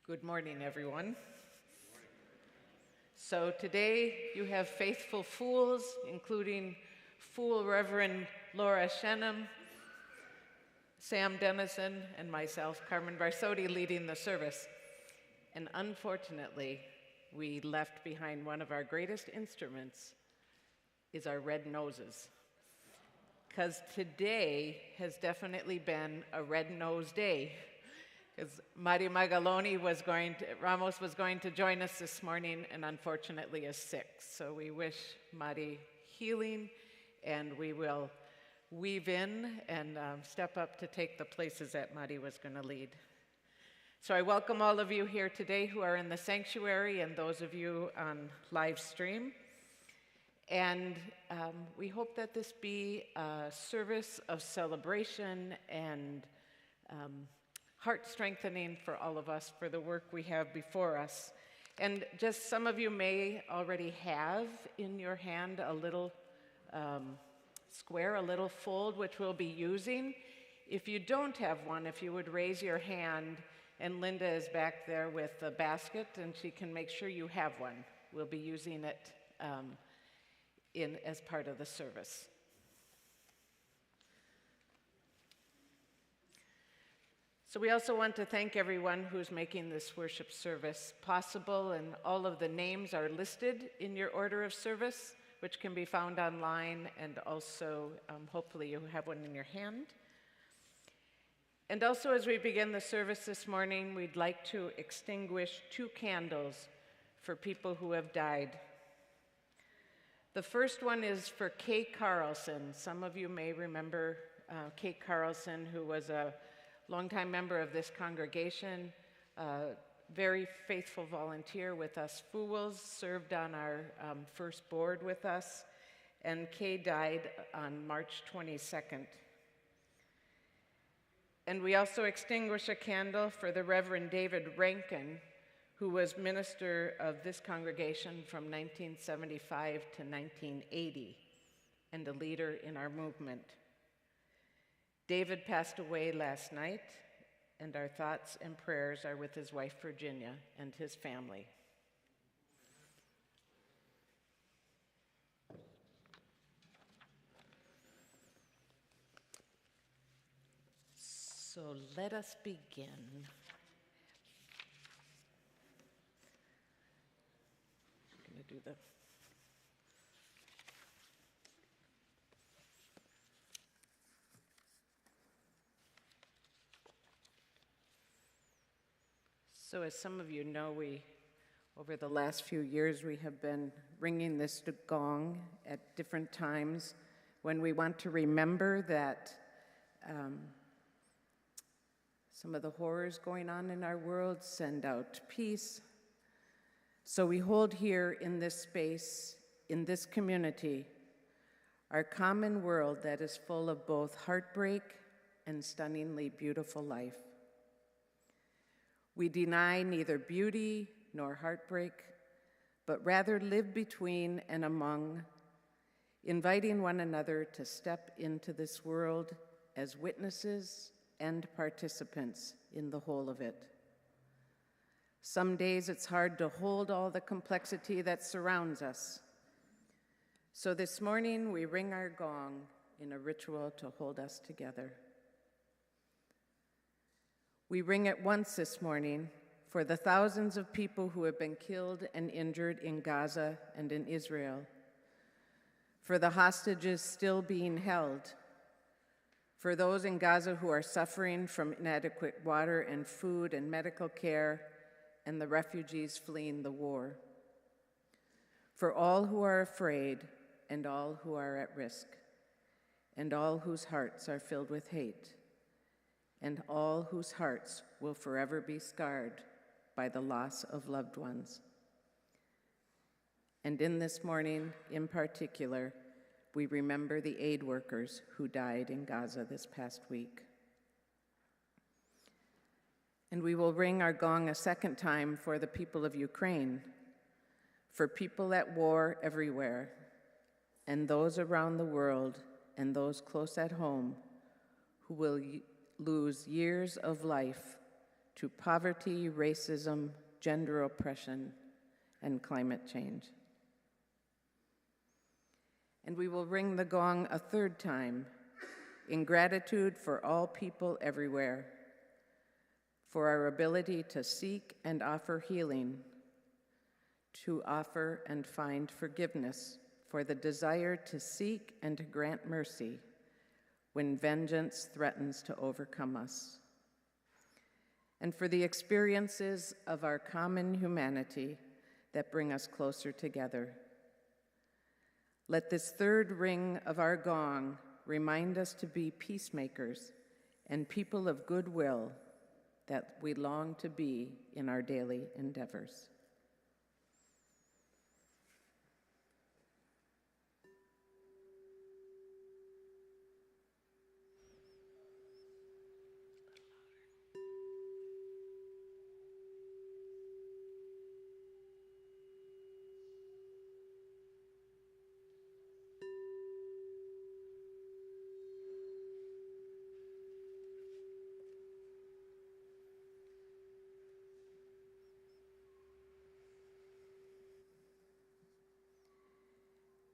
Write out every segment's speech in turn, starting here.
Good morning, everyone. So today you have faithful fools, including Fool Reverend Laura Shenham, Sam Dennison, and myself, Carmen Barsody, leading the service. And unfortunately, we left behind one of our greatest instruments is our red noses. Because today has definitely been a red nose day. Because Mari Ramos was going to join us this morning and unfortunately is sick. So we wish Mari healing, and we will weave in and step up to take the places that Mari was going to lead. So I welcome all of you here today who are in the sanctuary and those of you on live stream. And we hope that this be a service of celebration and heart strengthening for all of us for the work we have before us. And just some of you may already have in your hand a little square, a little fold, which we'll be using. If you don't have one, if you would raise your hand, and Linda is back there with the basket, and she can make sure you have one. We'll be using it as part of the service. So we also want to thank everyone who's making this worship service possible, and all of the names are listed in your order of service, which can be found online, and also hopefully you have one in your hand. And also, as we begin the service this morning, we'd like to extinguish 2 candles for people who have died. The first one is for Kay Carlson. Some of you may remember Kay Carlson, who was a longtime member of this congregation, very faithful volunteer with us Fools, served on our first board with us, and Kay died on March 22nd. And we also extinguish a candle for the Reverend David Rankin, who was minister of this congregation from 1975 to 1980, and a leader in our movement. David passed away last night, and our thoughts and prayers are with his wife, Virginia, and his family. So let us begin. I'm going to do the So as some of you know, over the last few years, we have been ringing this gong at different times when we want to remember that some of the horrors going on in our world send out peace. So we hold here in this space, in this community, our common world that is full of both heartbreak and stunningly beautiful life. We deny neither beauty nor heartbreak, but rather live between and among, inviting one another to step into this world as witnesses and participants in the whole of it. Some days it's hard to hold all the complexity that surrounds us. So this morning we ring our gong in a ritual to hold us together. We ring it once this morning for the thousands of people who have been killed and injured in Gaza and in Israel, for the hostages still being held, for those in Gaza who are suffering from inadequate water and food and medical care, and the refugees fleeing the war, for all who are afraid and all who are at risk, and all whose hearts are filled with hate, and all whose hearts will forever be scarred by the loss of loved ones. And in this morning, in particular, we remember the aid workers who died in Gaza this past week. And we will ring our gong a second time for the people of Ukraine, for people at war everywhere, and those around the world and those close at home who will lose years of life to poverty, racism, gender oppression, and climate change. And we will ring the gong a third time in gratitude for all people everywhere, for our ability to seek and offer healing, to offer and find forgiveness, for the desire to seek and to grant mercy when vengeance threatens to overcome us, and for the experiences of our common humanity that bring us closer together. Let this third ring of our gong remind us to be peacemakers and people of goodwill that we long to be in our daily endeavors.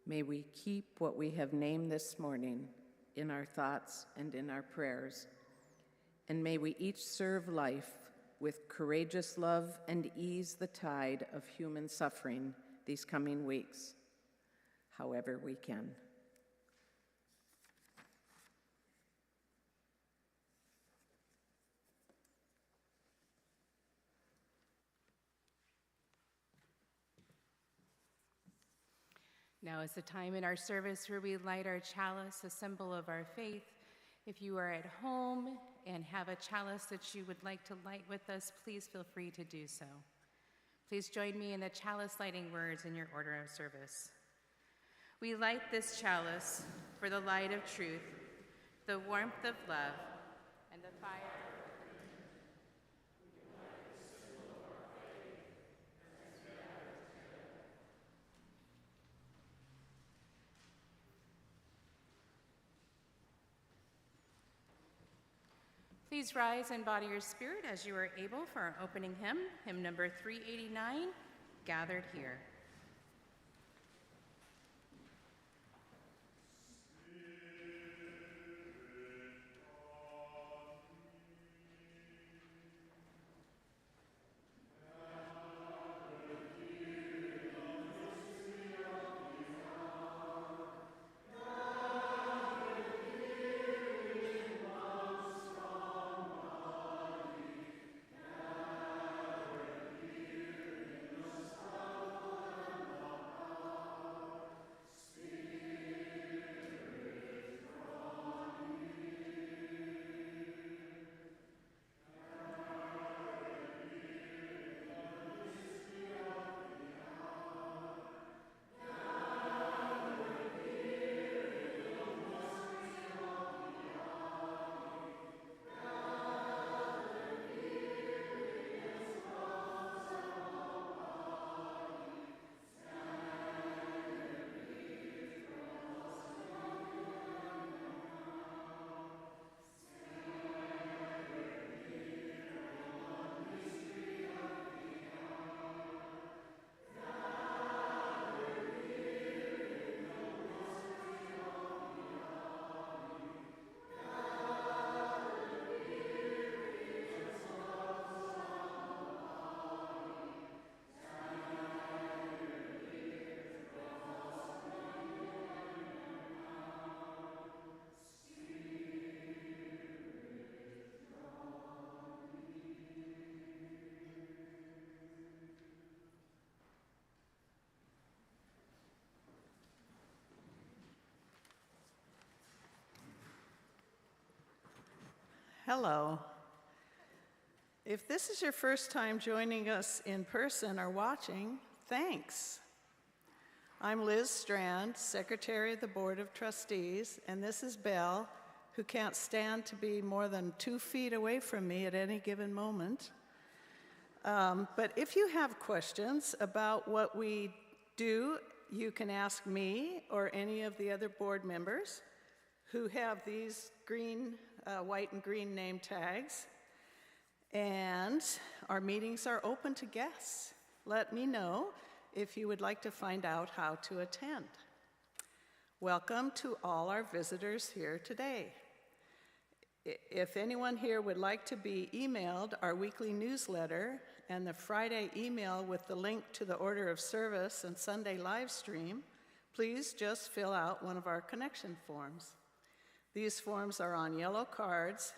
May we keep what we have named this morning in our thoughts and in our prayers, and may we each serve life with courageous love and ease the tide of human suffering these coming weeks, however we can. Now is the time in our service where we light our chalice, a symbol of our faith. If you are at home and have a chalice that you would like to light with us, please feel free to do so. Please join me in the chalice lighting words in your order of service. We light this chalice for the light of truth, the warmth of love, and the fire. Please rise and body your spirit as you are able for our opening hymn, hymn number 389, Gathered Here. Hello. If this is your first time joining us in person or watching, thanks. I'm Liz Strand, Secretary of the Board of Trustees, and this is Belle, who can't stand to be more than 2 feet away from me at any given moment. But if you have questions about what we do, you can ask me or any of the other board members who have these green, white and green name tags. And our meetings are open to guests. Let me know if you would like to find out how to attend. Welcome to all our visitors here today. If anyone here would like to be emailed our weekly newsletter and the Friday email with the link to the order of service and Sunday live stream, please just fill out one of our connection forms. These forms are on yellow cards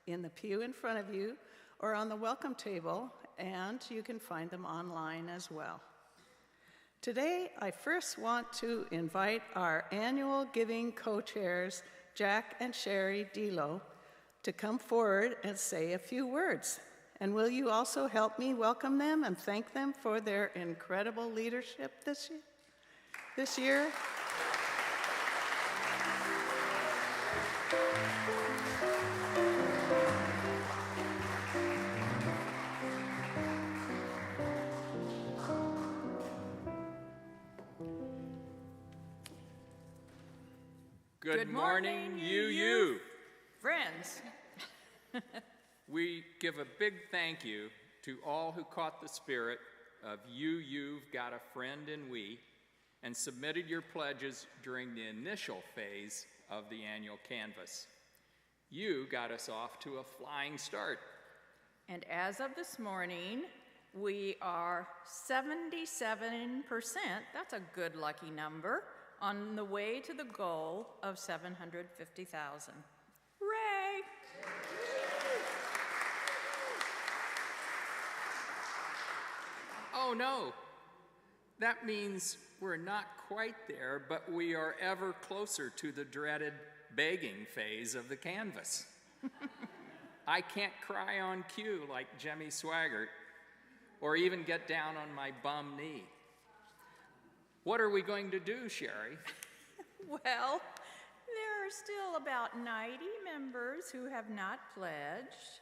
in the pew in front of you or on the welcome table, and you can find them online as well. Today, I first want to invite our annual giving co-chairs, Jack and Sherry Delo, to come forward and say a few words. And will you also help me welcome them and thank them for their incredible leadership this year? Good morning, UU. Friends. We give a big thank you to all who caught the spirit of You've Got a Friend in We and submitted your pledges during the initial phase of the annual canvass. You got us off to a flying start. And as of this morning, we are 77%, that's a good lucky number, on the way to the goal of 750,000. Hooray! Oh no, that means we're not quite there, but we are ever closer to the dreaded begging phase of the canvass. I can't cry on cue like Jemmy Swaggart, or even get down on my bum knee. What are we going to do, Sherry? Well, there are still about 90 members who have not pledged.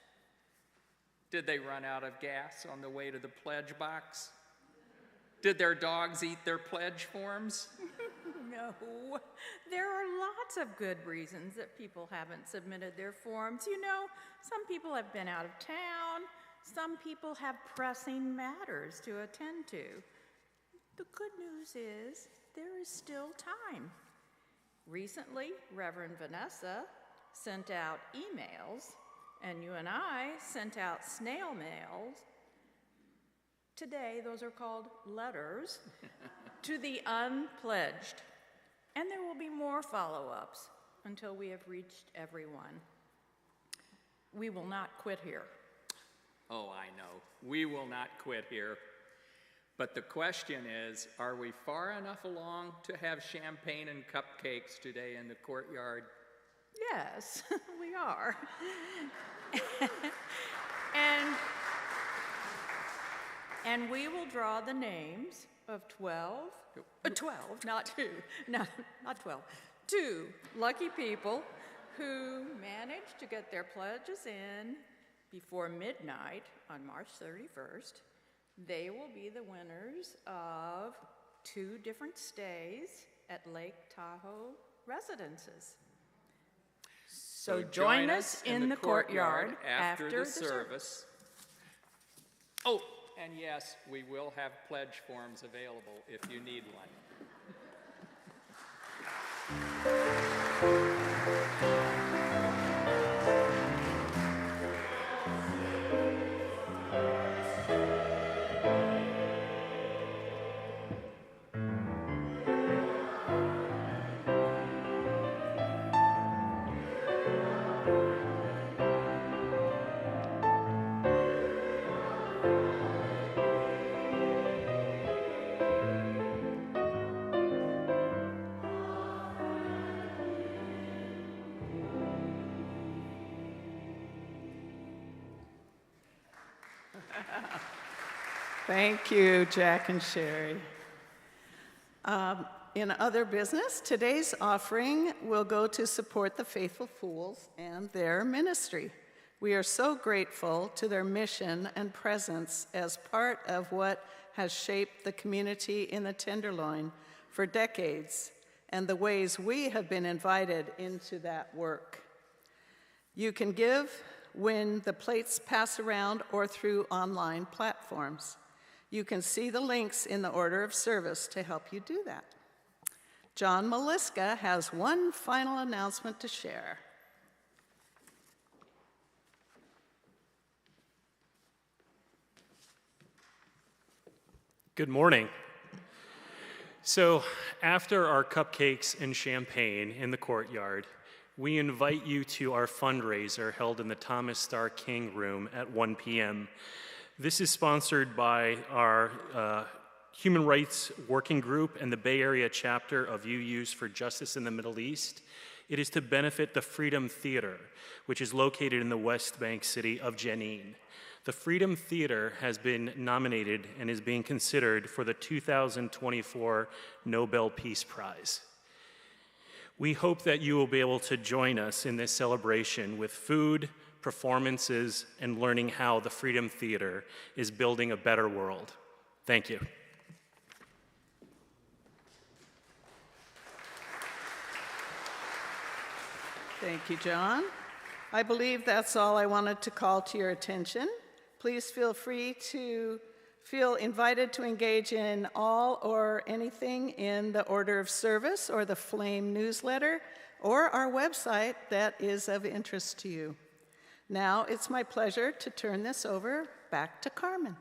Did they run out of gas on the way to the pledge box? Did their dogs eat their pledge forms? No, there are lots of good reasons that people haven't submitted their forms. You know, some people have been out of town, some people have pressing matters to attend to. The good news is there is still time. Recently, Reverend Vanessa sent out emails, and you and I sent out snail mails. Today, those are called letters to the unpledged. And there will be more follow-ups until we have reached everyone. We will not quit here. Oh, I know. We will not quit here. But the question is, are we far enough along to have champagne and cupcakes today in the courtyard? Yes, we are. And we will draw the names of 12, not 2, not 12, 2 lucky people who managed to get their pledges in before midnight on March 31st. They will be the winners of 2 different stays at Lake Tahoe residences. So join us in the courtyard after the service. Oh, and yes, we will have pledge forms available if you need one. Thank you, Jack and Sherry. In other business, today's offering will go to support the Faithful Fools and their ministry. We are so grateful to their mission and presence as part of what has shaped the community in the Tenderloin for decades and the ways we have been invited into that work. You can give when the plates pass around or through online platforms. You can see the links in the order of service to help you do that. John Maliska has one final announcement to share. Good morning. So, after our cupcakes and champagne in the courtyard, we invite you to our fundraiser held in the Thomas Starr King Room at 1 p.m. This is sponsored by our Human Rights Working Group and the Bay Area chapter of UUs for Justice in the Middle East. It is to benefit the Freedom Theater, which is located in the West Bank city of Jenin. The Freedom Theater has been nominated and is being considered for the 2024 Nobel Peace Prize. We hope that you will be able to join us in this celebration with food, performances, and learning how the Freedom Theater is building a better world. Thank you. Thank you, John. I believe that's all I wanted to call to your attention. Please feel free to feel invited to engage in all or anything in the order of service or the Flame newsletter or our website that is of interest to you. Now it's my pleasure to turn this over back to Carmen.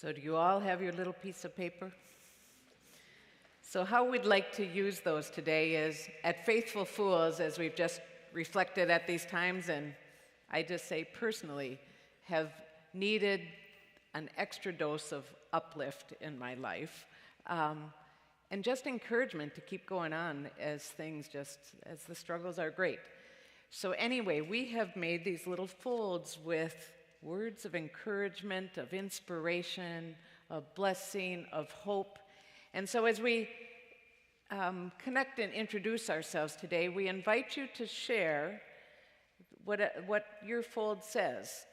So do you all have your little piece of paper? So how we'd like to use those today is at Faithful Fools, as we've just reflected at these times, and I just say personally, have needed an extra dose of uplift in my life, and just encouragement to keep going on as the struggles are great. So anyway, we have made these little folds with words of encouragement, of inspiration, of blessing, of hope. And so as we connect and introduce ourselves today, we invite you to share what your fold says.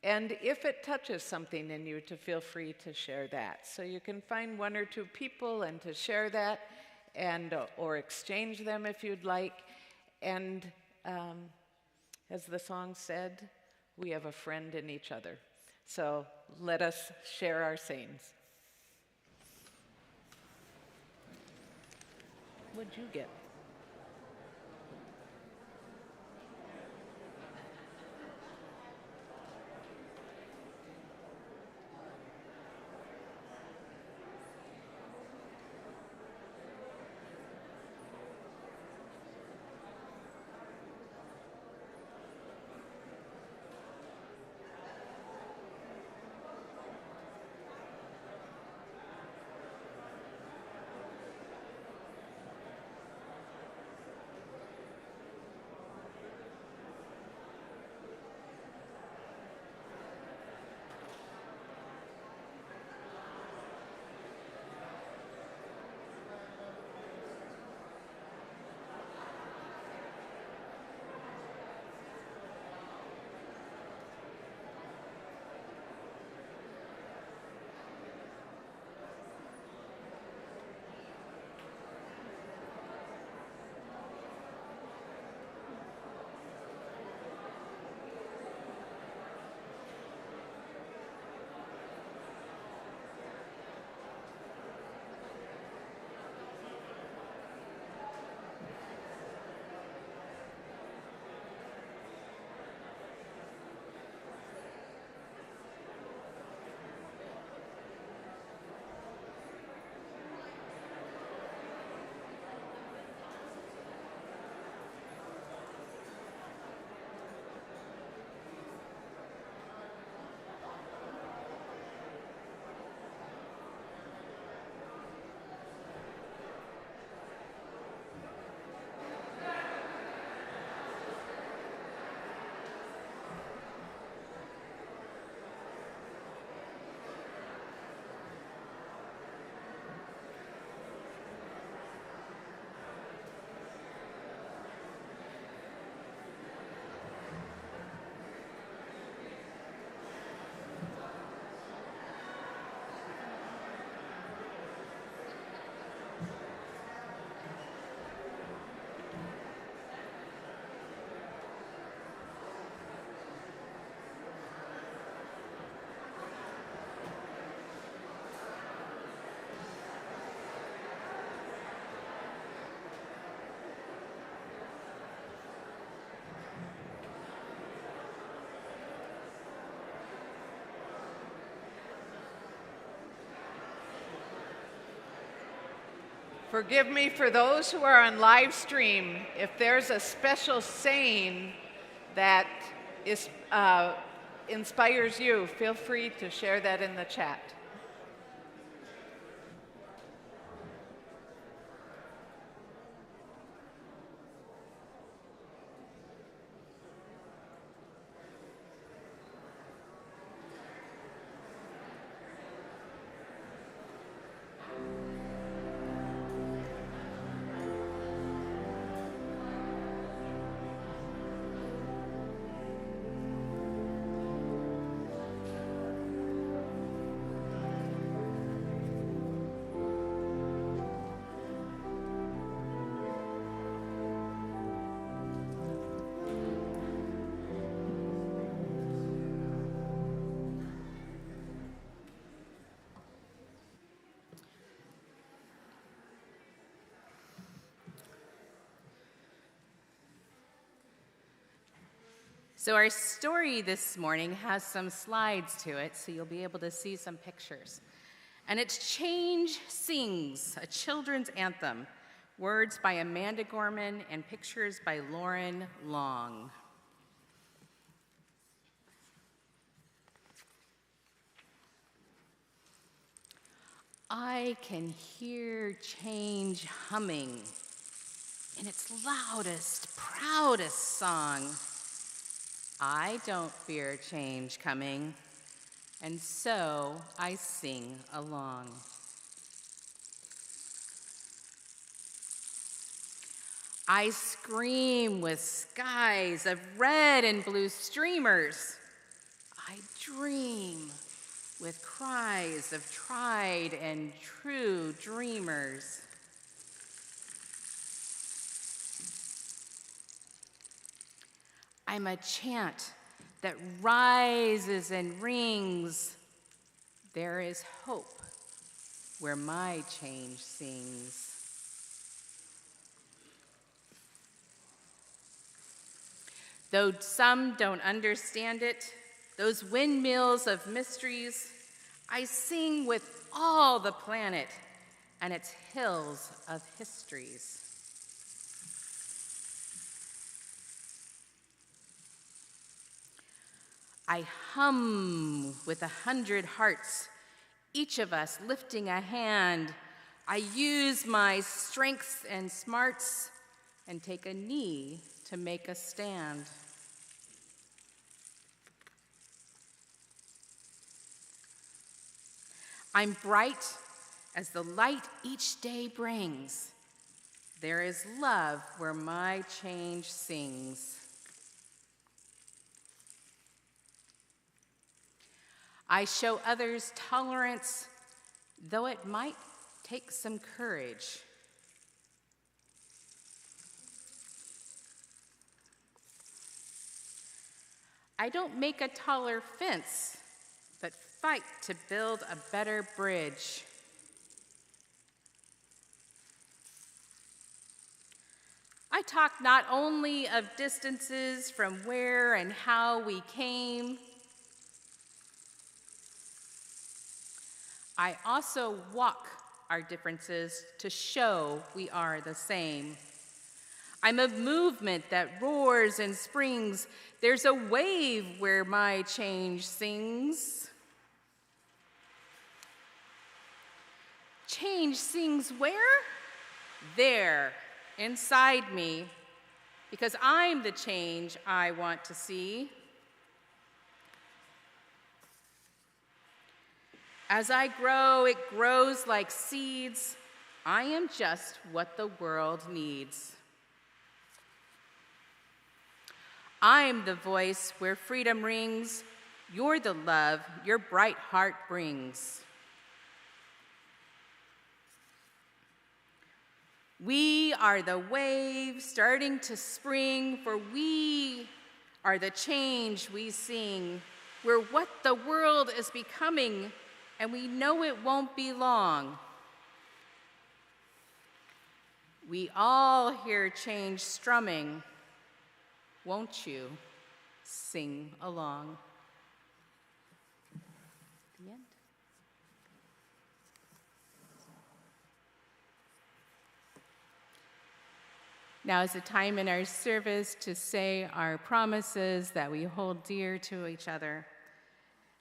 And if it touches something in you, to feel free to share that. So you can find one or two people and to share that, and or exchange them if you'd like. And as the song said, we have a friend in each other. So let us share our sayings. What'd you get? Forgive me for those who are on live stream. If there's a special saying that inspires you, feel free to share that in the chat. So our story this morning has some slides to it, so you'll be able to see some pictures. And it's Change Sings, a children's anthem. Words by Amanda Gorman and pictures by Lauren Long. I can hear change humming in its loudest, proudest song. I don't fear change coming, and so I sing along. I scream with skies of red and blue streamers. I dream with cries of tried and true dreamers. I'm a chant that rises and rings. There is hope where my change sings. Though some don't understand it, those windmills of mysteries, I sing with all the planet and its hills of histories. I hum with 100 hearts, each of us lifting a hand. I use my strengths and smarts and take a knee to make a stand. I'm bright as the light each day brings. There is love where my change sings. I show others tolerance, though it might take some courage. I don't make a taller fence, but fight to build a better bridge. I talk not only of distances from where and how we came, I also walk our differences to show we are the same. I'm a movement that roars and springs. There's a wave where my change sings. Change sings where? There, inside me, because I'm the change I want to see. As I grow, it grows like seeds. I am just what the world needs. I'm the voice where freedom rings. You're the love your bright heart brings. We are the wave starting to spring, for we are the change we sing. We're what the world is becoming, and we know it won't be long. We all hear change strumming. Won't you sing along? The end. Now is the time in our service to say our promises that we hold dear to each other.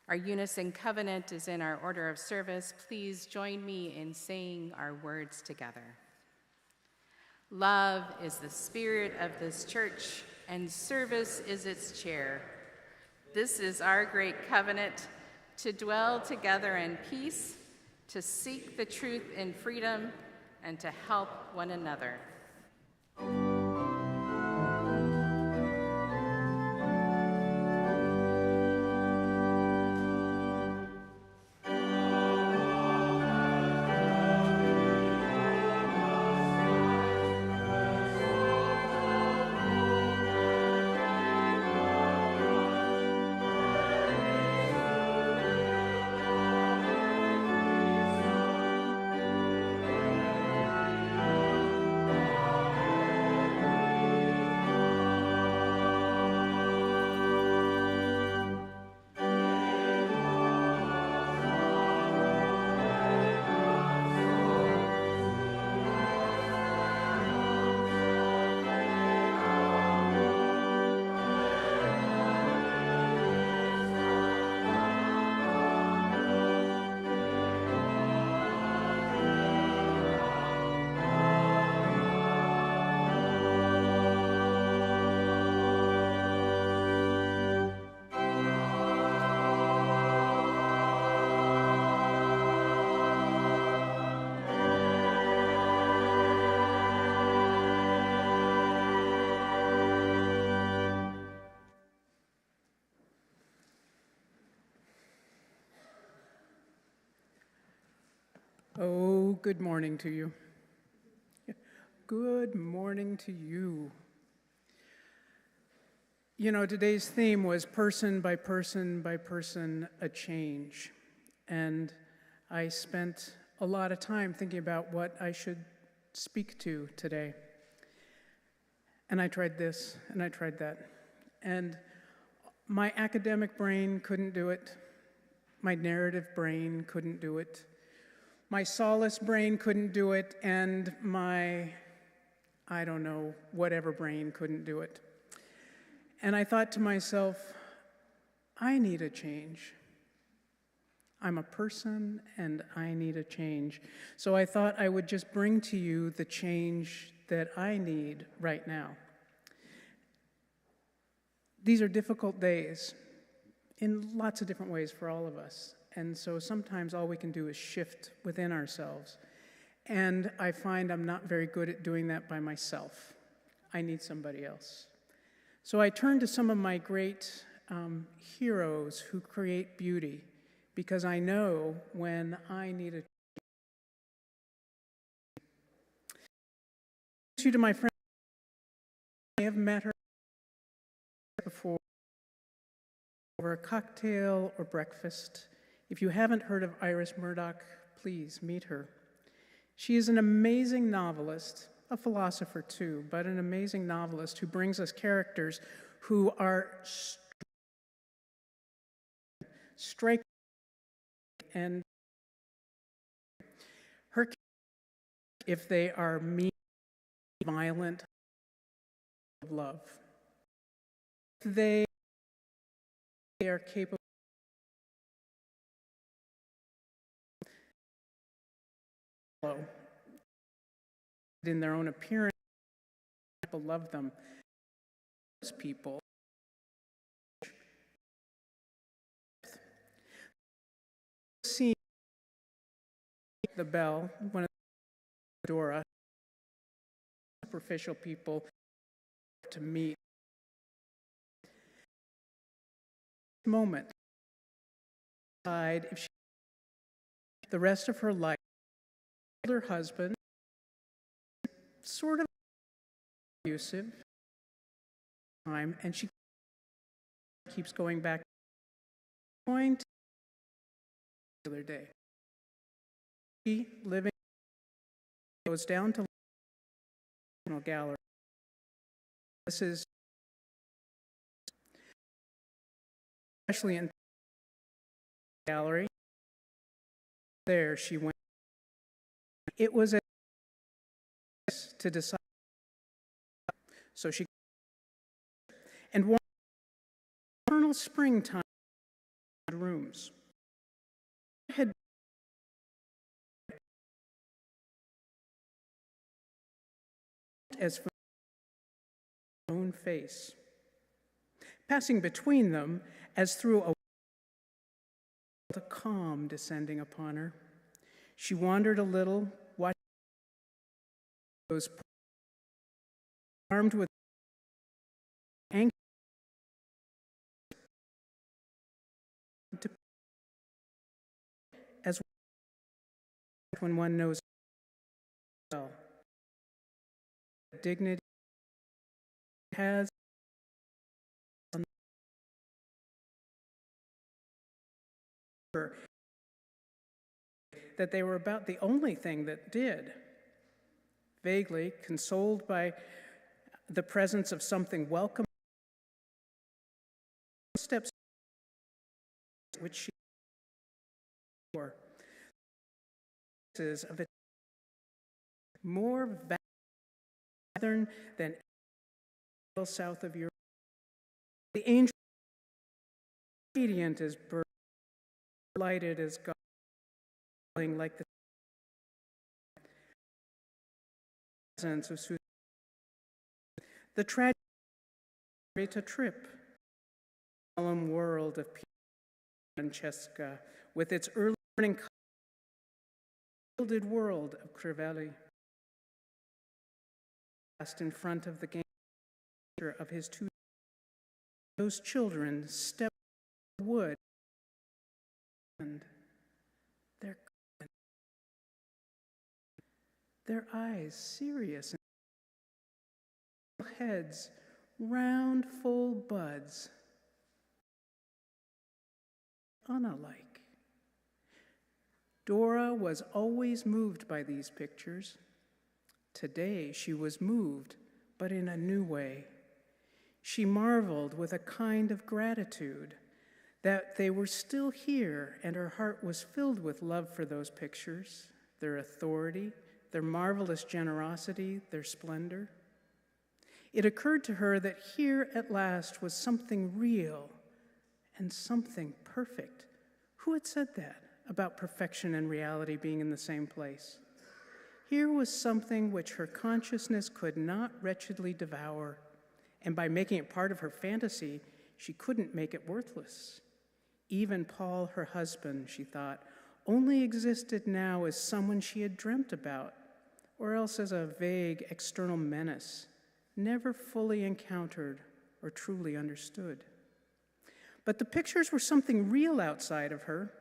Our unison covenant is in our order of service. Please join me in saying our words together. Love is the spirit of this church, and service is its chair. This is our great covenant, to dwell together in peace, to seek the truth in freedom, and to help one another. Oh, good morning to you. Good morning to you. You know, today's theme was person by person by person, a change. And I spent a lot of time thinking about what I should speak to today. And I tried this, and I tried that. And my academic brain couldn't do it. My narrative brain couldn't do it. My solace brain couldn't do it, and my, I don't know, whatever brain couldn't do it. And I thought to myself, I need a change. I'm a person, and I need a change. So I thought I would just bring to you the change that I need right now. These are difficult days in lots of different ways for all of us. And so sometimes all we can do is shift within ourselves. And I find I'm not very good at doing that by myself. I need somebody else. So I turn to some of my great heroes who create beauty, because I know when I need a you to my friend. I have met her before over a cocktail or breakfast. If you haven't heard of Iris Murdoch, please meet her. She is an amazing novelist, a philosopher too, but an amazing novelist who brings us characters who are striking, and her, if they are mean, violent, of love, they are capable in their own appearance. People love them. Those people see the bell when Dora, superficial people to meet. Moment. If she the rest of her life, her husband, sort of abusive time, and she keeps going back, going to the other day. She living goes down to the gallery. This is especially in the gallery. There she went. It was a to decide So she and wanted eternal springtime rooms. Had as for her own face, passing between them as through a calm descending upon her. She wandered a little, watching those armed with anxious as when one knows well. Dignity has that they were about the only thing that did. Vaguely, consoled by the presence of something welcome, steps which she bore of it more southern than south of Europe. The angel radiant as bird, lighted as God, like the presence of the tragic to trip, solemn world of Francesca, with its early morning gilded world of Crivelli, passed in front of the game of his two. Those children stepped in the wood, and their eyes serious, and heads round, full buds, unalike. Dora was always moved by these pictures. Today she was moved, but in a new way. She marveled with a kind of gratitude that they were still here, and her heart was filled with love for those pictures, their authority, their marvelous generosity, their splendor. It occurred to her that here at last was something real and something perfect. Who had said that about perfection and reality being in the same place? Here was something which her consciousness could not wretchedly devour, and by making it part of her fantasy, she couldn't make it worthless. Even Paul, her husband, she thought, only existed now as someone she had dreamt about, or else as a vague external menace, never fully encountered or truly understood. But the pictures were something real outside of her,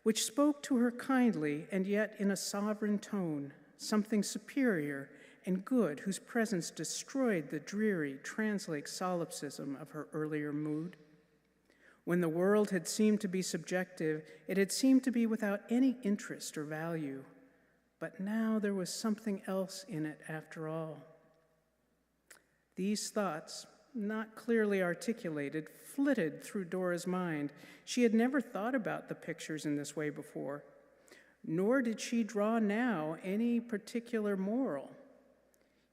which spoke to her kindly and yet in a sovereign tone, something superior and good, whose presence destroyed the dreary, translate solipsism of her earlier mood. When the world had seemed to be subjective, it had seemed to be without any interest or value. But now there was something else in it after all. These thoughts, not clearly articulated, flitted through Dora's mind. She had never thought about the pictures in this way before, nor did she draw now any particular moral.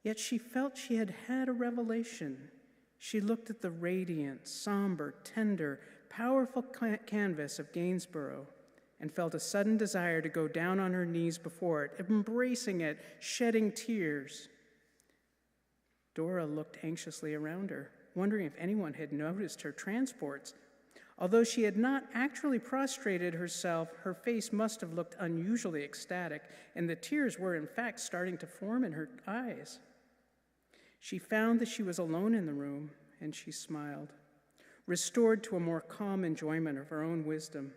Yet she felt she had had a revelation. She looked at the radiant, somber, tender, powerful canvas of Gainsborough and felt a sudden desire to go down on her knees before it, embracing it, shedding tears. Dora looked anxiously around her, wondering if anyone had noticed her transports. Although she had not actually prostrated herself, her face must have looked unusually ecstatic, and the tears were in fact starting to form in her eyes. She found that she was alone in the room, and she smiled, restored to a more calm enjoyment of her own wisdom.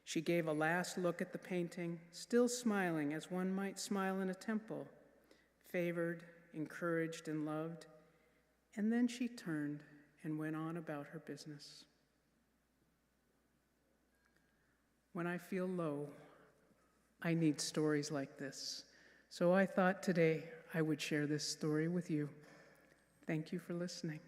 She gave a last look at the painting, still smiling as one might smile in a temple, favored, encouraged, and loved, and then she turned and went on about her business. When I feel low, I need stories like this. So I thought today I would share this story with you. Thank you for listening.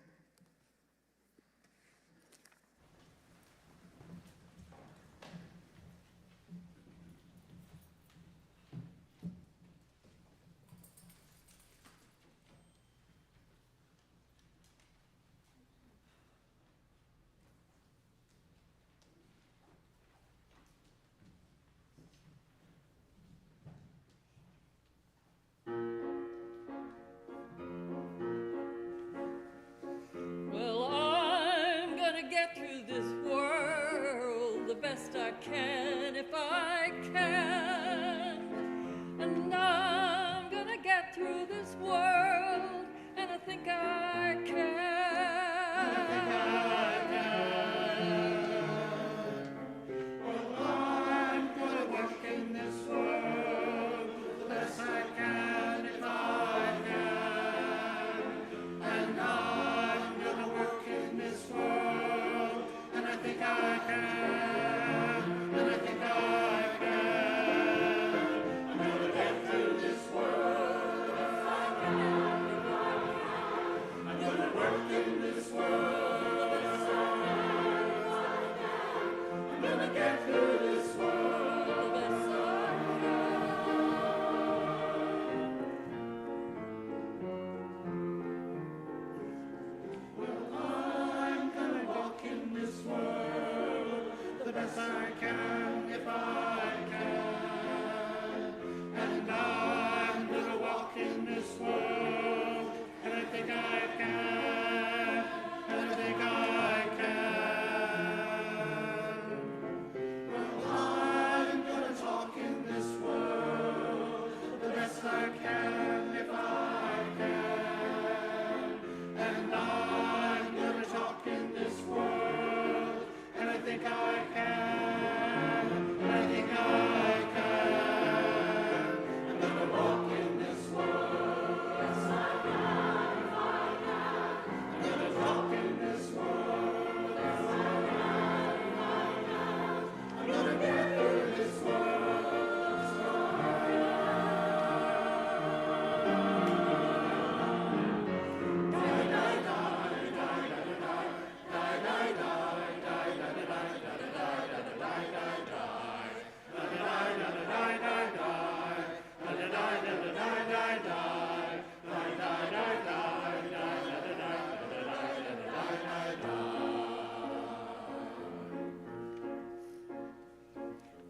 I can, and I think I can. I'm gonna get through this world if I can, if I can. I'm gonna work in this world if I can, if I can. I'm gonna get through this world if I can. Well, I'm gonna walk in this world the best I can if I can. And I'm gonna walk in this world, and I think I can, and I think I can. Well, I'm gonna talk in this world the best I can if I can. And I'm gonna talk in this world, and I think I can, and I think I can. I'm gonna walk in this world, yes I can, if I can. I'm gonna talk in this world, yes I can, if I can. I'm gonna get through this world, yes I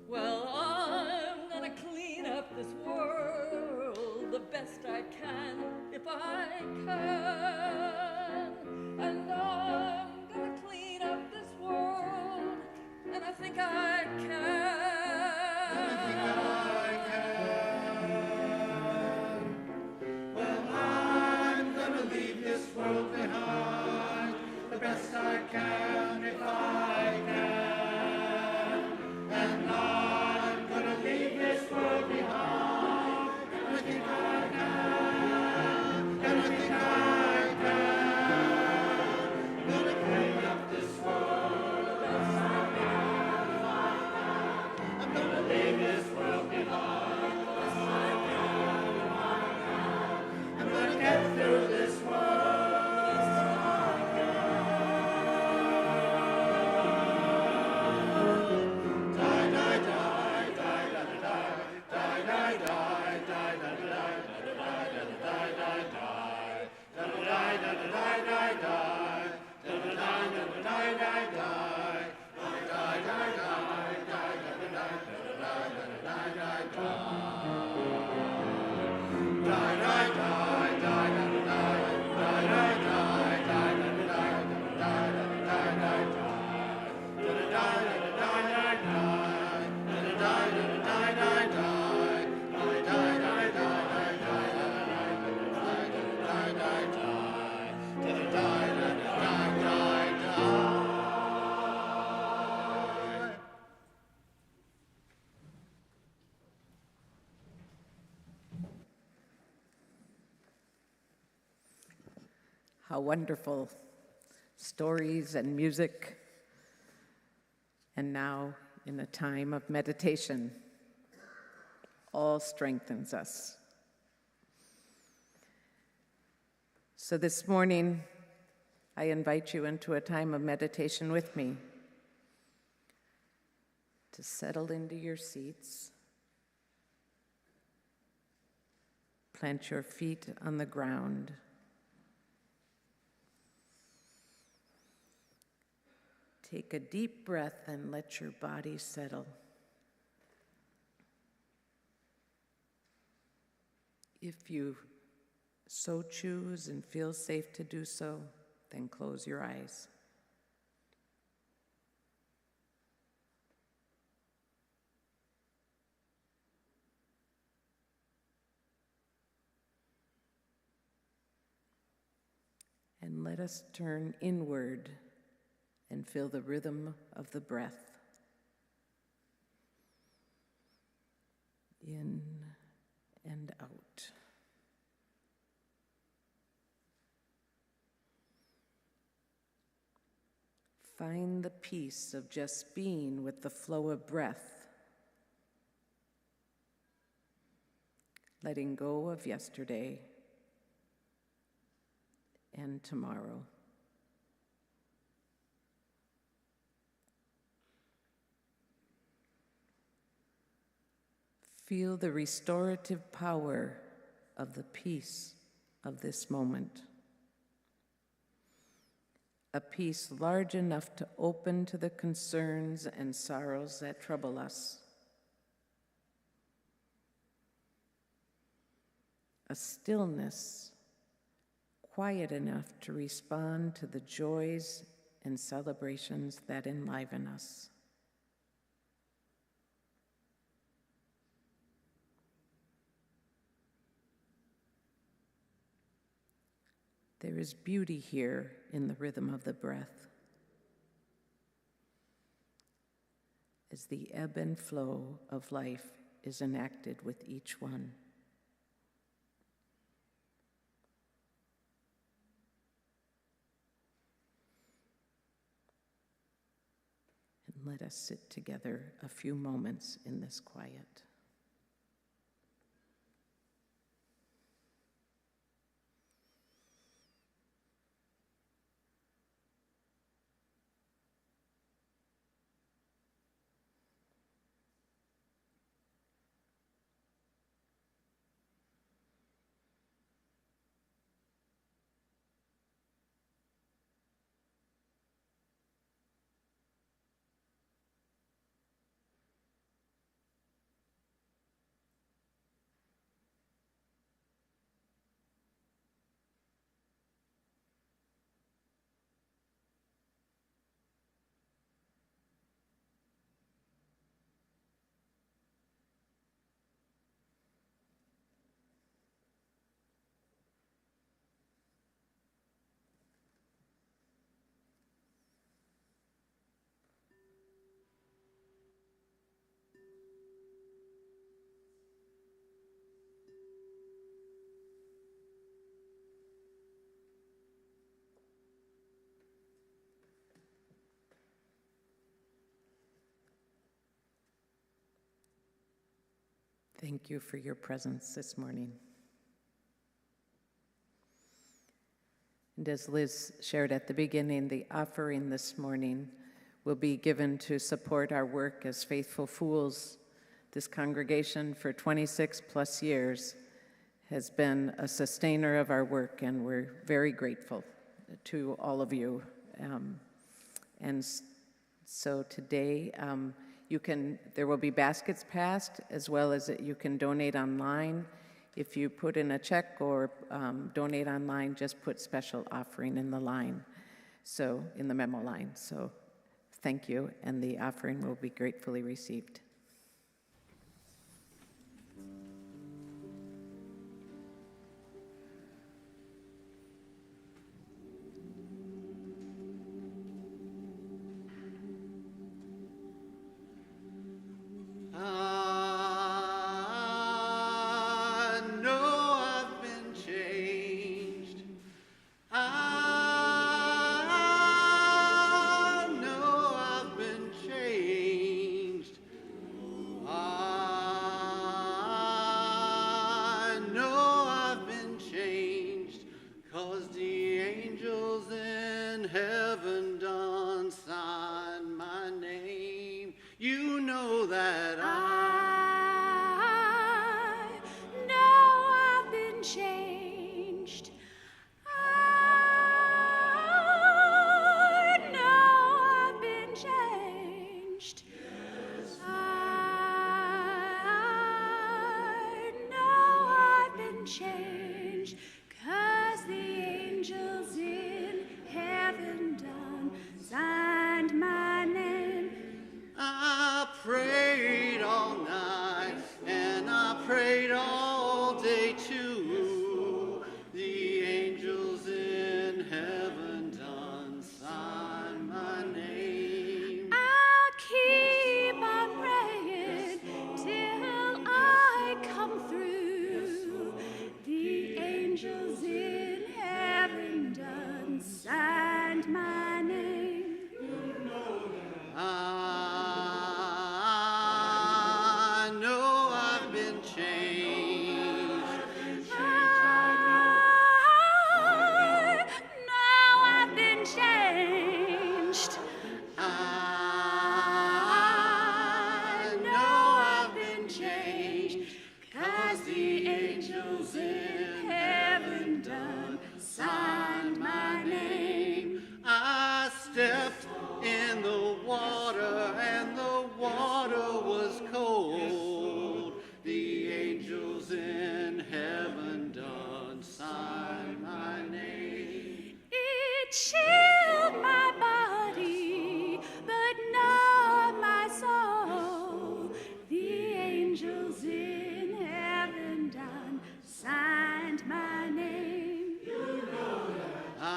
Well, I'm gonna clean up this world the best I can if I can. And I'm gonna clean up this world, and I think I can. Well, I'm gonna leave this world behind the best I can if I can. And I'm gonna leave this world behind, and I think I can, and I think I can. I'm gonna clean up this world the best I can if I can. I'm gonna leave this world behind the best I can if I can. I'm gonna get through this world as I can. Die, die, die, die, die, die, die, die, die, die, die, How wonderful. Stories and music. And now, in a time of meditation, all strengthens us. So this morning, I invite you into a time of meditation with me, to settle into your seats, plant your feet on the ground, take a deep breath and let your body settle. If you so choose and feel safe to do so, then close your eyes. And let us turn inward and feel the rhythm of the breath. In and out. find the peace of just being with the flow of breath, letting go of yesterday and tomorrow. Feel the restorative power of the peace of this moment. A peace large enough to open to the concerns and sorrows that trouble us. A stillness quiet enough to respond to the joys and celebrations that enliven us. There is beauty here in the rhythm of the breath, as the ebb and flow of life is enacted with each one. And let us sit together a few moments in this quiet. Thank you for your presence this morning. And as Liz shared at the beginning, the offering this morning will be given to support our work as Faithful Fools. This congregation for 26 plus years has been a sustainer of our work, and we're very grateful to all of you. So today, there will be baskets passed, as well as you can donate online. If you put in a check or donate online, just put special offering in the line, so in the memo line. So thank you, and the offering will be gratefully received. Prayed the water, and the water was cold. The angels in heaven done sign my name. It chilled my body, but not my soul. The angels in heaven done signed my name. You know that. I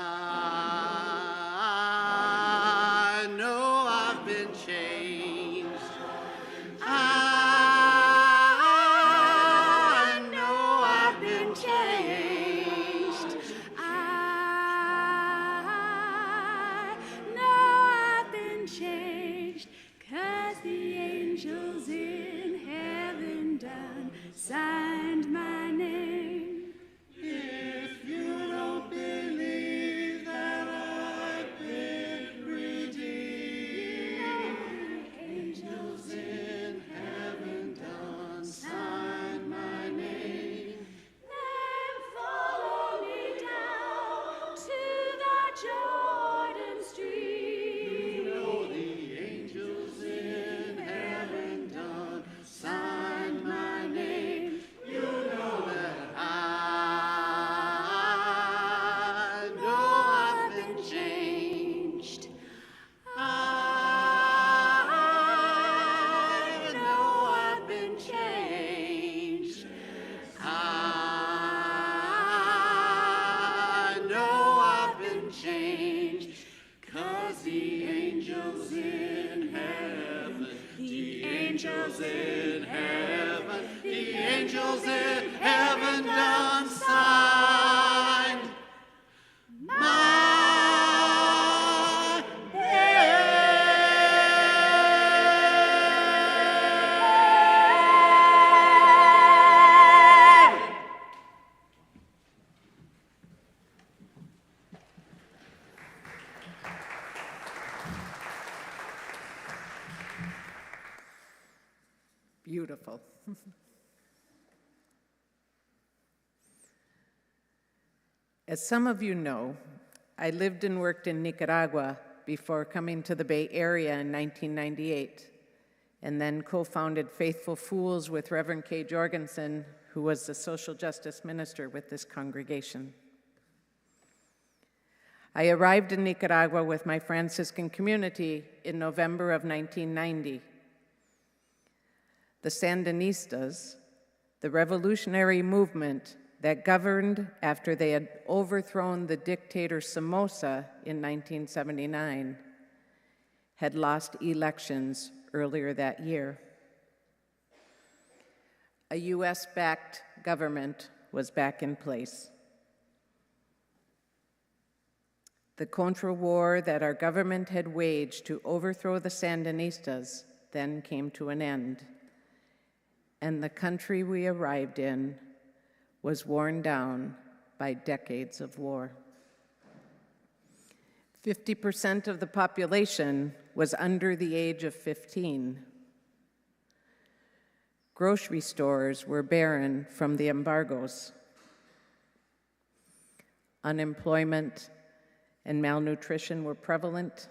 know I've been changed. I know I've been changed. I know I've been changed, 'cause the angels in heaven done signed my name. If you don't believe that I've been redeemed, angels in heaven done sign my name. Then follow me down to the Jordan stream. You know the angels in heaven done sign my name. You know that I know I've been changed. I know I've been changed. I know I've been changed. 'Cause the angels in heaven, the angels in heaven, the angels in heaven done signed my name. Beautiful. As some of you know, I lived and worked in Nicaragua before coming to the Bay Area in 1998, and then co-founded Faithful Fools with Reverend Kay Jorgensen, who was the social justice minister with this congregation. I arrived in Nicaragua with my Franciscan community in November of 1990. The Sandinistas, the revolutionary movement that governed after they had overthrown the dictator Somoza in 1979, had lost elections earlier that year. A US-backed government was back in place. The Contra war that our government had waged to overthrow the Sandinistas then came to an end, and the country we arrived in was worn down by decades of war. 50% of the population was under the age of 15. Grocery stores were barren from the embargoes. Unemployment and malnutrition were prevalent.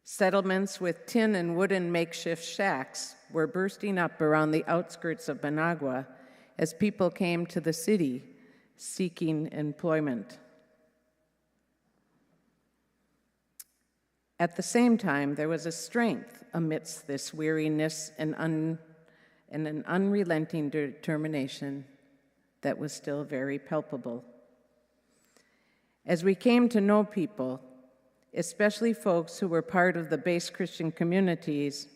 Settlements with tin and wooden makeshift shacks were bursting up around the outskirts of Managua as people came to the city seeking employment. At the same time, there was a strength amidst this weariness and an unrelenting determination that was still very palpable. As we came to know people, especially folks who were part of the base Christian communities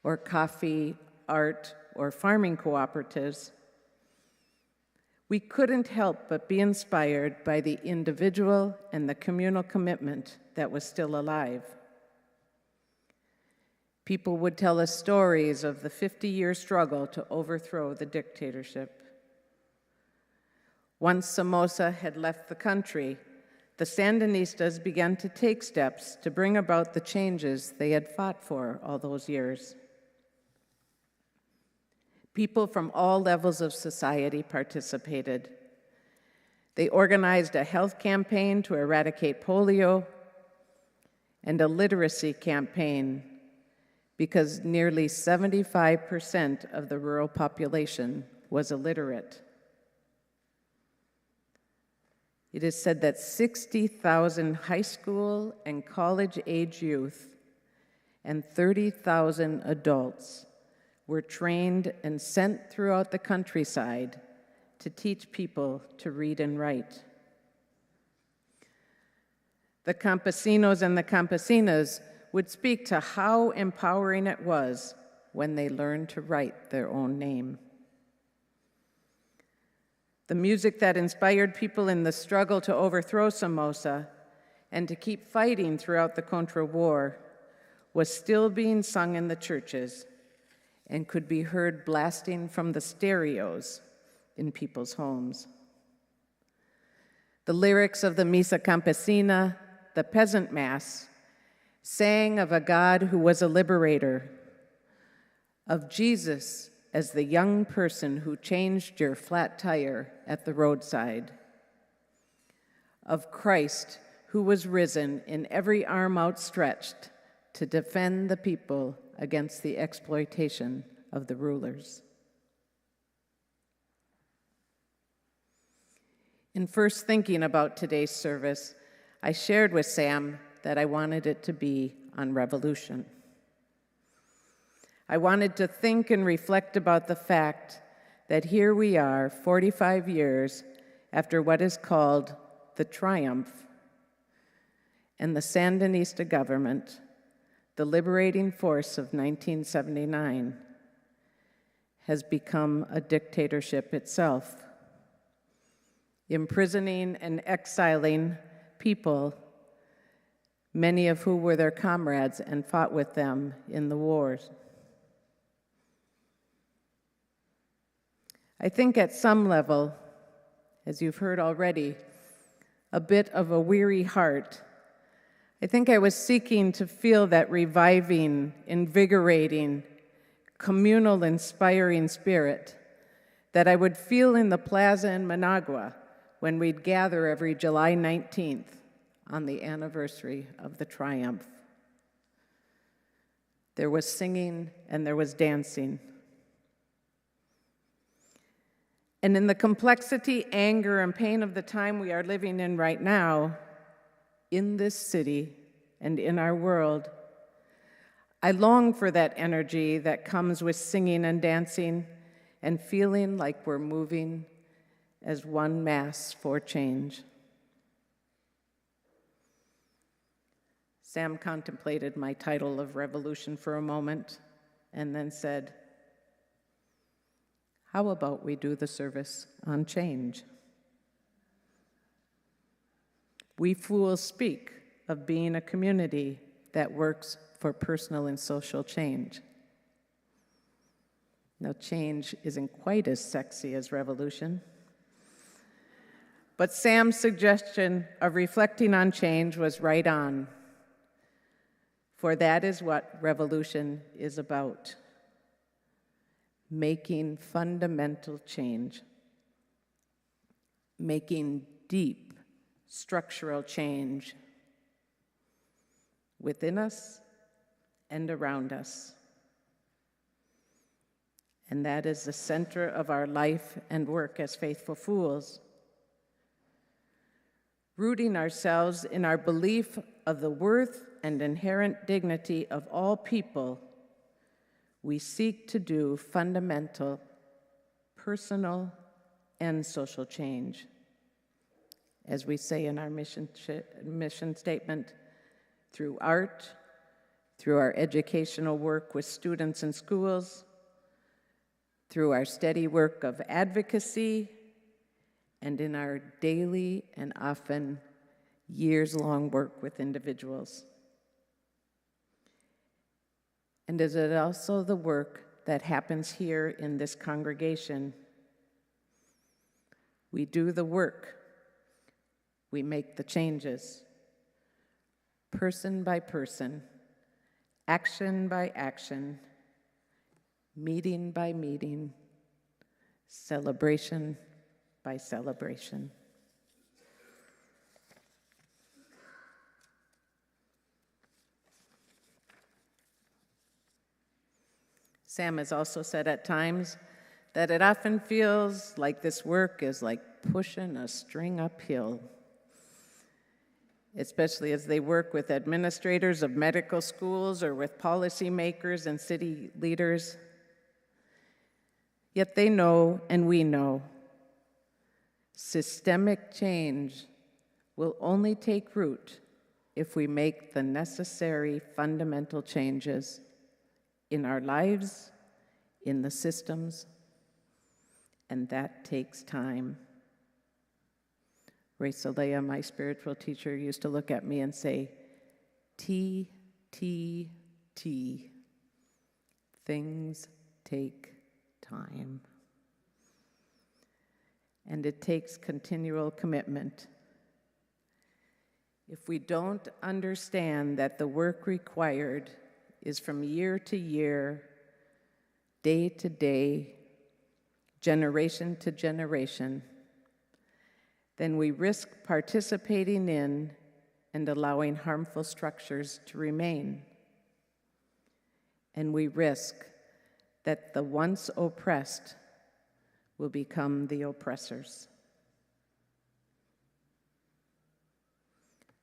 or coffee, art, or farming cooperatives, we couldn't help but be inspired by the individual and the communal commitment that was still alive. People would tell us stories of the 50-year struggle to overthrow the dictatorship. Once Somoza had left the country, the Sandinistas began to take steps to bring about the changes they had fought for all those years. People from all levels of society participated. They organized a health campaign to eradicate polio, and a literacy campaign because nearly 75% of the rural population was illiterate. It is said that 60,000 high school and college-age youth and 30,000 adults were trained and sent throughout the countryside to teach people to read and write. The campesinos and the campesinas would speak to how empowering it was when they learned to write their own name. The music that inspired people in the struggle to overthrow Somoza and to keep fighting throughout the Contra War was still being sung in the churches and could be heard blasting from the stereos in people's homes. The lyrics of the Misa Campesina, the peasant mass, sang of a God who was a liberator, of Jesus as the young person who changed your flat tire at the roadside, of Christ who was risen in every arm outstretched to defend the people against the exploitation of the rulers. In first thinking about today's service, I shared with Sam that I wanted it to be on revolution. I wanted to think and reflect about the fact that here we are, 45 years after what is called the triumph, and the Sandinista government, the liberating force of 1979, has become a dictatorship itself, imprisoning and exiling people, many of who were their comrades and fought with them in the wars. I think at some level, as you've heard already, a bit of a weary heart. I think I was seeking to feel that reviving, invigorating, communal, inspiring spirit that I would feel in the plaza in Managua when we'd gather every July 19th on the anniversary of the triumph. There was singing and there was dancing. And in the complexity, anger, and pain of the time we are living in right now, in this city and in our world, I long for that energy that comes with singing and dancing and feeling like we're moving as one mass for change. Sam contemplated my title of revolution for a moment and then said, "How about we do the service on change?" We fools speak of being a community that works for personal and social change. Now, change isn't quite as sexy as revolution, but Sam's suggestion of reflecting on change was right on, for that is what revolution is about. Making fundamental change, making deep structural change within us and around us. And that is the center of our life and work as faithful fools. Rooting ourselves in our belief of the worth and inherent dignity of all people, we seek to do fundamental, personal, and social change. As we say in our mission statement, through art, through our educational work with students in schools, through our steady work of advocacy, and in our daily and often years-long work with individuals. And is it also the work that happens here in this congregation? We do the work. We make the changes. Person by person, action by action, meeting by meeting, celebration by celebration. Sam has also said at times that it often feels like this work is like pushing a string uphill, especially as they work with administrators of medical schools or with policymakers and city leaders. Yet they know, and we know, systemic change will only take root if we make the necessary fundamental changes in our lives, in the systems, and that takes time. Ray Salea, my spiritual teacher, used to look at me and say, T, T, T, things take time. And it takes continual commitment. If we don't understand that the work required is from year to year, day to day, generation to generation, then we risk participating in and allowing harmful structures to remain. And we risk that the once oppressed will become the oppressors.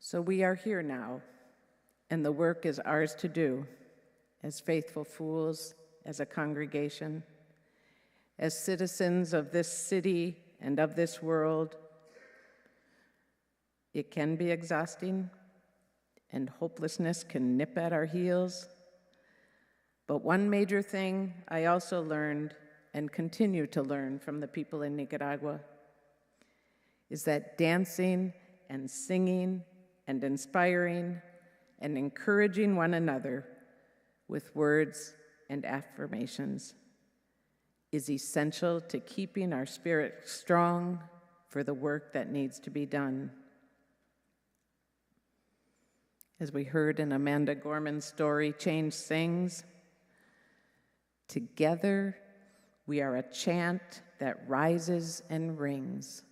So we are here now, and the work is ours to do, as faithful fools, as a congregation, as citizens of this city and of this world. It can be exhausting, and hopelessness can nip at our heels. But one major thing I also learned and continue to learn from the people in Nicaragua is that dancing and singing and inspiring and encouraging one another with words and affirmations is essential to keeping our spirit strong for the work that needs to be done. As we heard in Amanda Gorman's story, Change Sings, together we are a chant that rises and rings,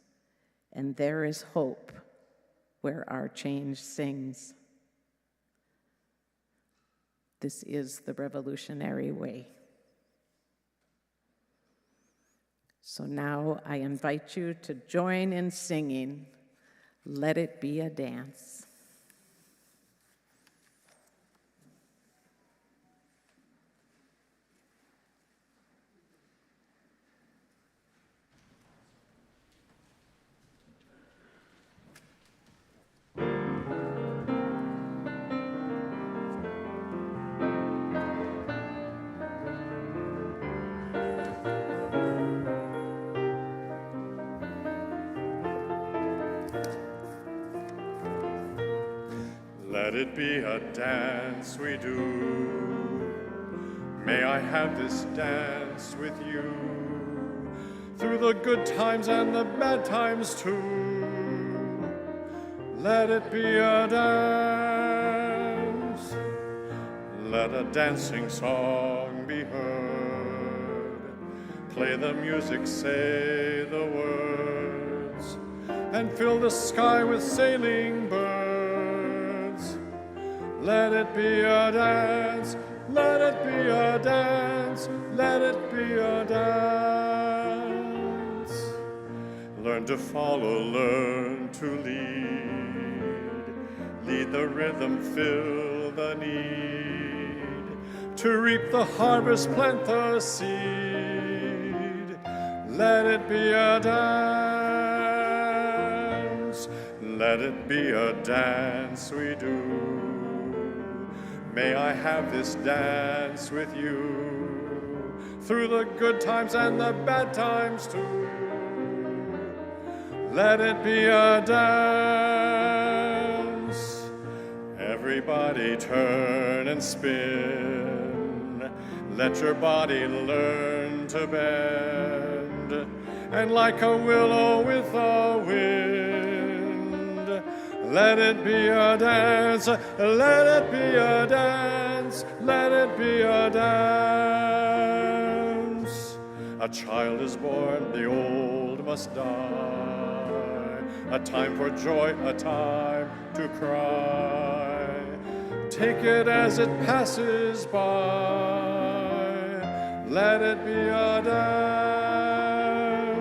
and there is hope where our change sings. This is the revolutionary way. So now I invite you to join in singing, Let It Be a Dance. Let it be a dance we do. May I have this dance with you through the good times and the bad times too. Let it be a dance. Let a dancing song be heard. Play the music, say the words, and fill the sky with sailing birds. Let it be a dance, let it be a dance, let it be a dance. Learn to follow, learn to lead. Lead the rhythm, fill the need. To reap the harvest, plant the seed. Let it be a dance, let it be a dance we do. May I have this dance with you through the good times and the bad times too. Let it be a dance. Everybody turn and spin. Let your body learn to bend. And like a willow with the wind, let it be a dance, let it be a dance, let it be a dance. A child is born, the old must die. A time for joy, a time to cry. Take it as it passes by. Let it be a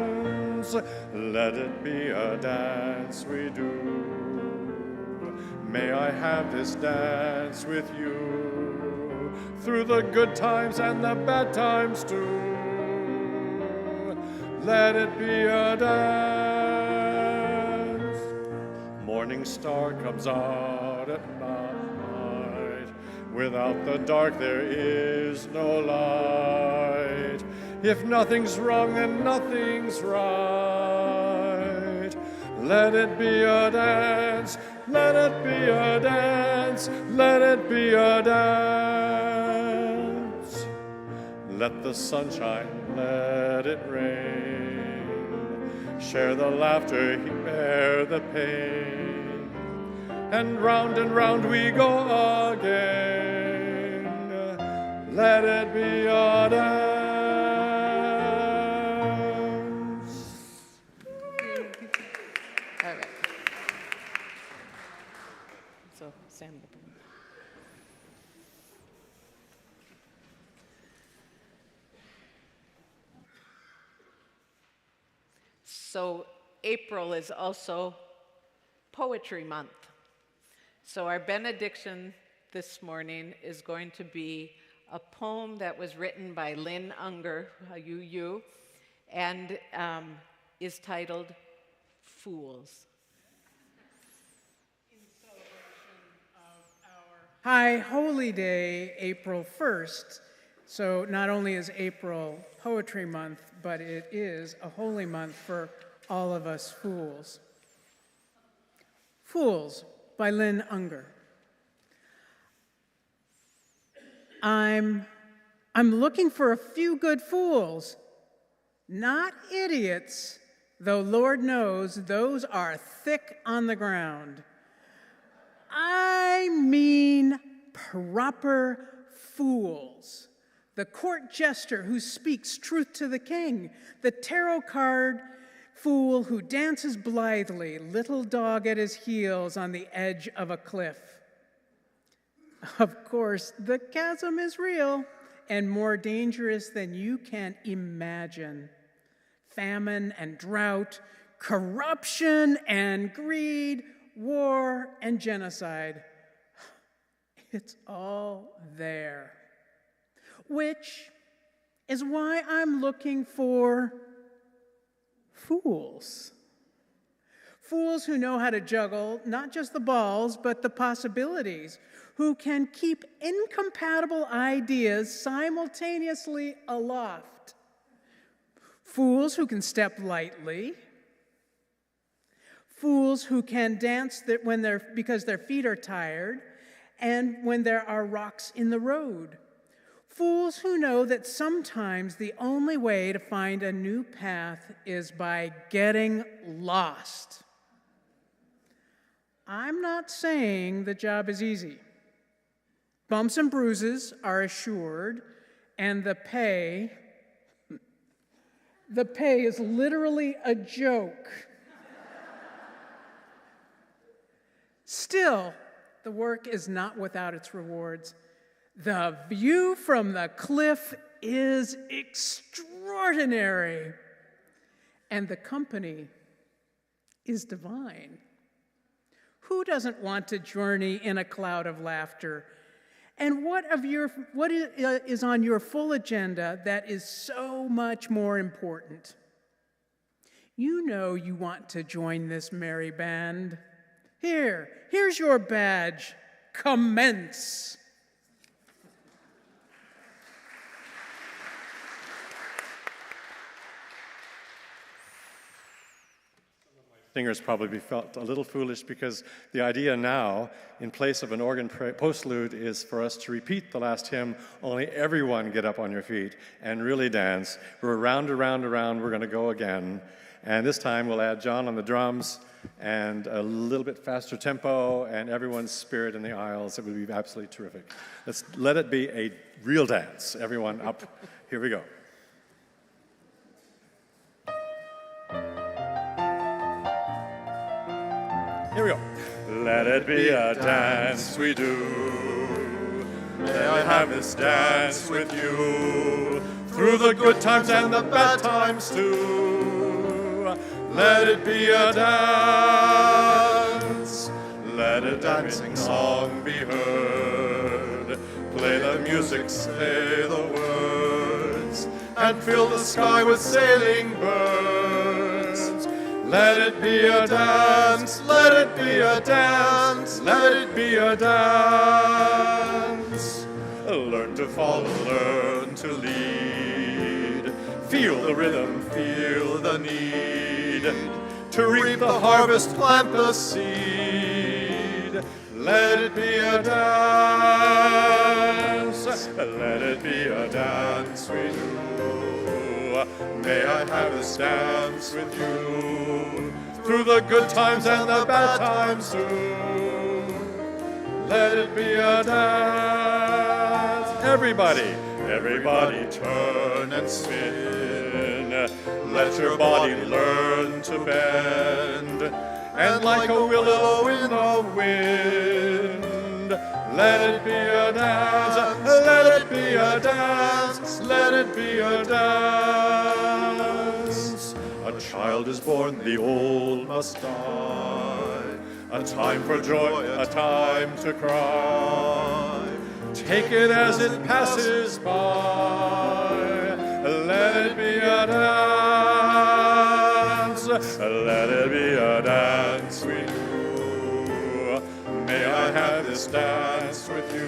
dance. Let it be a dance we do. May I have this dance with you through the good times and the bad times too. Let it be a dance. Morning star comes out at night. Without the dark there is no light. If nothing's wrong, then nothing's right. Let it be a dance. Let it be a dance. Let it be a dance. Let the sunshine, let it rain. Share the laughter, bear the pain. And round we go again. Let it be a dance. All right. So, Sam. So, April is also Poetry Month. So, our benediction this morning is going to be a poem that was written by Lynn Unger, UU, and is titled Fools. High Holy Day, April 1st. So not only is April Poetry Month, but it is a holy month for all of us fools. Fools by Lynn Unger. I'm looking for a few good fools, not idiots, though Lord knows those are thick on the ground. I mean proper fools. The court jester who speaks truth to the king, the tarot card fool who dances blithely, little dog at his heels on the edge of a cliff. Of course, the chasm is real and more dangerous than you can imagine. Famine and drought, corruption and greed, war and genocide. It's all there. Which is why I'm looking for fools. Fools who know how to juggle not just the balls, but the possibilities, who can keep incompatible ideas simultaneously aloft. Fools who can step lightly. Fools who can dance because their feet are tired and when there are rocks in the road. Fools who know that sometimes the only way to find a new path is by getting lost. I'm not saying the job is easy. Bumps and bruises are assured, and the pay is literally a joke. Still, the work is not without its rewards. The view from the cliff is extraordinary, and the company is divine. Who doesn't want to journey in a cloud of laughter? And what is on your full agenda that is so much more important? You know you want to join this merry band. Here's your badge. Commence. Singers probably felt a little foolish because the idea now, in place of an organ postlude, is for us to repeat the last hymn, only everyone get up on your feet and really dance. We're round, around, around, we're going to go again. And this time we'll add John on the drums and a little bit faster tempo and everyone's spirit in the aisles. It would be absolutely terrific. Let's let it be a real dance. Everyone up. Here we go. Here we go. Let it be a dance we do. May I have this dance with you through the good times and the bad times too. Let it be a dance, let a dancing song be heard. Play the music, say the words, and fill the sky with sailing birds. Let it be a dance, let it be a dance, let it be a dance. Learn to follow, learn to lead. Feel the rhythm, feel the need. To reap the harvest, plant the seed. Let it be a dance, let it be a dance we do. May I have this dance with you, through the good times and the bad times too. Let it be a dance. Everybody, everybody turn and spin. Let your body learn to bend. And like a willow in the wind, let it be a dance, let it be a dance, let it be a dance. A child is born, the old must die. A time for joy, a time to cry. Take it as it passes by. Let it be a dance. Let it be a dance we do. May I have this dance with you,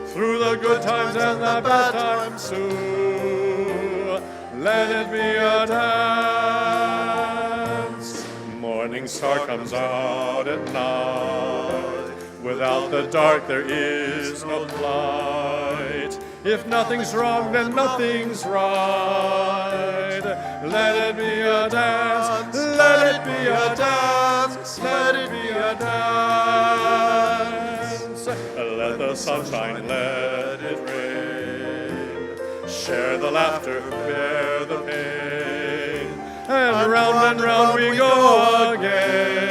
through the good times and the bad times too. Let it be a dance. Morning star comes out at night. Without the dark there is no light. If nothing's wrong, then nothing's right. Let it be a dance, let it be a dance, let it be a dance. Let the sunshine, let it rain. Share the laughter, bear the pain. And round we go again.